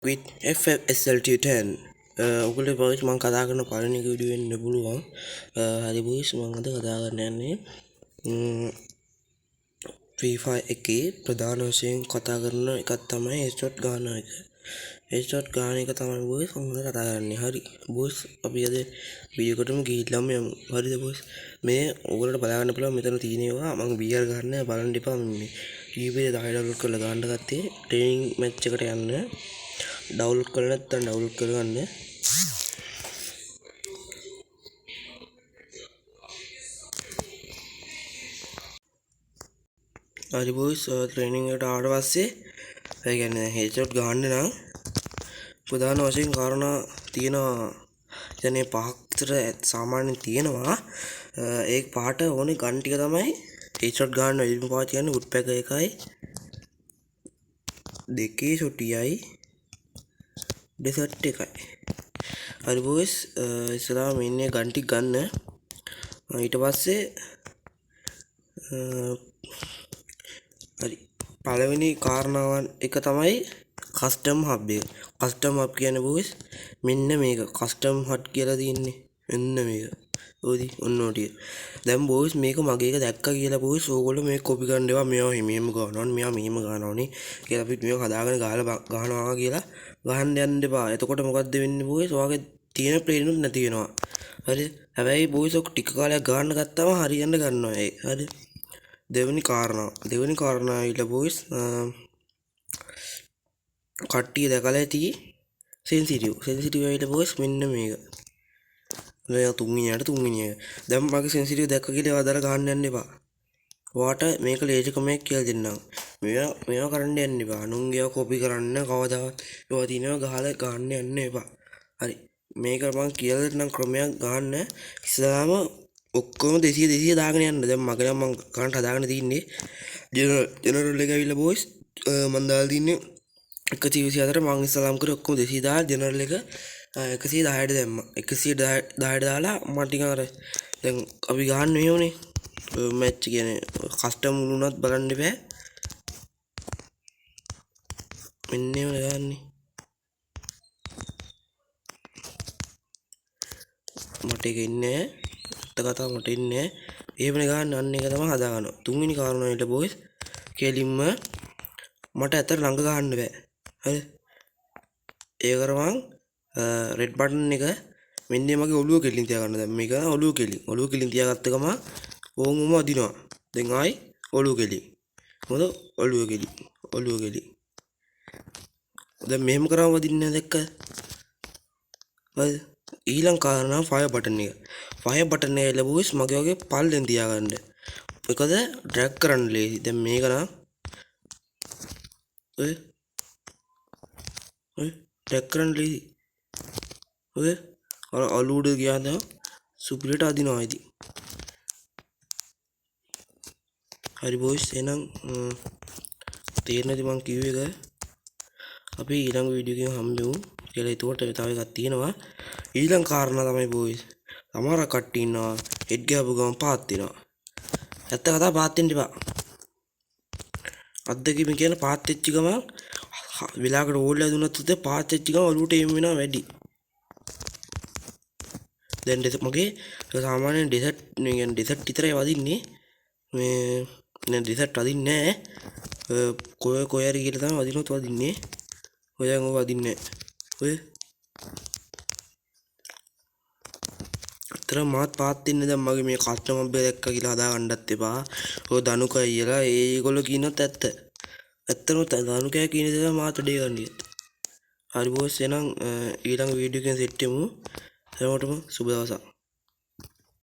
with FFSLT10 ඔගොල්ලෝ boys මම කතා කරන පළවෙනි වීඩියෝ වෙන්න පුළුවන්. හරි boys මම අද කතා කරන්න යන්නේ Free Fire එකේ ප්‍රධාන වශයෙන් කතා කරන එකක් තමයි headshot ගන්න එක. headshot ගන්න එක තමයි boys මම අද කතා කරන්නේ. හරි boys අපි අද වීඩියෝ එකටම ගිහිල්ලාම යමු. හරිද boys? මේ ඔයගොල්ලෝ බලා ගන්න පුළුවන් මෙතන තියෙනවා මම VR ගන්න බලන්න එපා මේ ජීවිතේ ඩවුන්ලෝඩ් කරලා ගන්න ගත්තේ ට්‍රේනින් මැච් එකට යන්න ඩවුන්ලෝඩ් කරලා නැත්නම් ඩවුන්ලෝඩ් කරගන්න හරි boys ට්‍රේනින් එකට ආවට පස්සේ ඒ කියන්නේ headshot ගන්න නම් ප්‍රධාන වශයෙන් කාරණා තියෙනවා කියන්නේ පහක් විතර සාමාන්‍යයෙන් තියෙනවා ඒ පාට ඕනේ ගන් ටික තමයි headshot ගන්න ඉල්ලුම පාවිච්චි කරන්නේ woodpecker එකයි දෙකේ shotiyයි desert එකයි හරි boys ඉස්සරහා මෙන්නේ ගන් ටික ගන්න ඊට පස්සේ හරි පළවෙනි කාරණාවන් එක තමයි custom hub එක custom hub කියන්නේ boys මෙන්න මේක custom hub කියලා තියෙන්නේ මෙන්න මේක ඕදි ඔන්න ඔටිය දැන් boys මේක මගේ එක දැක්කා කියලා boys ඕගොල්ලෝ මේක copy කරන්න එපා මේවා මෙහෙම ගන්නවනේ මෙයා මෙහෙම ගන්නවනේ කියලා අපි මේක හදාගෙන ගහනවා කියලා ගහන්න යන්න එපා එතකොට මොකද්ද වෙන්නේ boys ඔයාගේ තියෙන ප්ලේන් උත් නැති වෙනවා හරි හැබැයි boys ඔක ටික කාලයක් ගන්න ගත්තාම හරියන්න ගන්නවා ඒ හරි දෙවෙනි කාරණා ඊට boys කට්ටිය දැකලා ඇති sensitive ඊට boys මෙන්න මේක නෑ තුන්වෙනි එක දැන් මගේ sensitive දැක්ක කියලා ඒවා දාලා ගහන්න යන්න එපා ඔයාට මේක ලේසි කමක් කියලා දෙන්නම් මේවා කරන්න යන්න එපා අනුන්ගේ කොපි කරන්න කවදාවත් ඒවා තියෙනවා ගහලා ගන්න යන්න එපා හරි මේක මම කියලා දෙන්නම් ක්‍රමයක් ගන්න ඉස්සලාම ඔක්කොම 200 දාගෙන යන්න දැන් මගේ නම් මම ගන්නට හදාගෙන තින්නේ ජෙනරල් එක ඇවිල්ලා boys මම දාලා තින්නේ 124 මම ඉස්සලාම් කරේ ඔක්කොම 200 දාලා ජෙනරල් එක 110ට දැම්මා 110ට දාලා මම ටික අර දැන් අපි ගහන්න මෙහෙමනේ මැච් කියන්නේ කස්ටම් වුණත් බලන්න බෑ මෙන්න එහෙම ගන්නේ මට එක ඉන්නේ කතා මට ඉන්නේ එහෙමනේ ගන්න අන්න එක තමයි හදා ගන්නවා තුන්වෙනි කාරණාවට boys කෙලින්ම මට ඇතර ළඟ ගහන්න බෑ හරි ඒකට මං රෙඩ් බටන් එක මෙන්න මගේ ඔළුව කෙලින් තියා ගන්න දැන් මේක ඔළුව කෙලින් තියාගත්ත ගම ඕමම අදිනවා දැන් ආයි ඔළුව කෙලින් මොකද ඔළුව කෙලින් දැන් මෙහෙම කරාම වදින්නේ දැක්ක හරි ඊළඟ කාරණා ෆයර් බටන් එක ලැබුවොත් මගේ වගේ පල්ලෙන් තියාගන්න මොකද ඩ්‍රැග් කරන්න ලේසි දැන් මේක නම් ඔය ඩ්‍රැග් කරන්න ලේසි ඔය අලුඩ ගියාද සුපිරිට අදිනවා ඉතින් හරි boys එහෙනම් තේරෙනවද මං කිව්ව එක අපි ඊළඟ වීඩියෝ එකෙන් හම්බෙමු කියලා ඒකට තව එකක් තියෙනවා ඊළඟ කාරණා තමයි boys සමහර කට්ටිය ඉන්නවා හෙඩ් ගහපු ගමන් පාත් වෙනවා ඇත්ත කතා පාත් වෙන්න එපා අද්දකින් කියන පාත් වෙච්ච ගමන් විලාකට ඕල්ලා දුන්නත් උතේ පාත් වෙච්ච ගමන් ඔලුවට එම් වෙනවා වැඩි දැන් මගේ සාමාන්‍යයෙන් ඩෙසර්ට් කියන්නේ ඩෙසර්ට් විතරයි වදින්නේ මේ නේ ඩෙසර්ට් වදින්නේ නැහැ කොය හරි කියලා තමයි වදිනොත් වදින්නේ ඔයයන් ඔය වදින්නේ ඔය අතර මාත් පාත් දෙන්නේ දැන් මගේ මේ කස්ටමර් බේ දැක්ක කියලා හදා ගන්නත් එපා ඔය දනුකය කියලා ඒගොල්ලෝ කියනත් ඇත්තම දනුකය කියන දේ මාත් ඩේ ගන්නිය හරි බොස් එහෙනම් ඊළඟ වීඩියෝ එකෙන් සෙට් වෙමු හැමෝටම සුබ දවසක්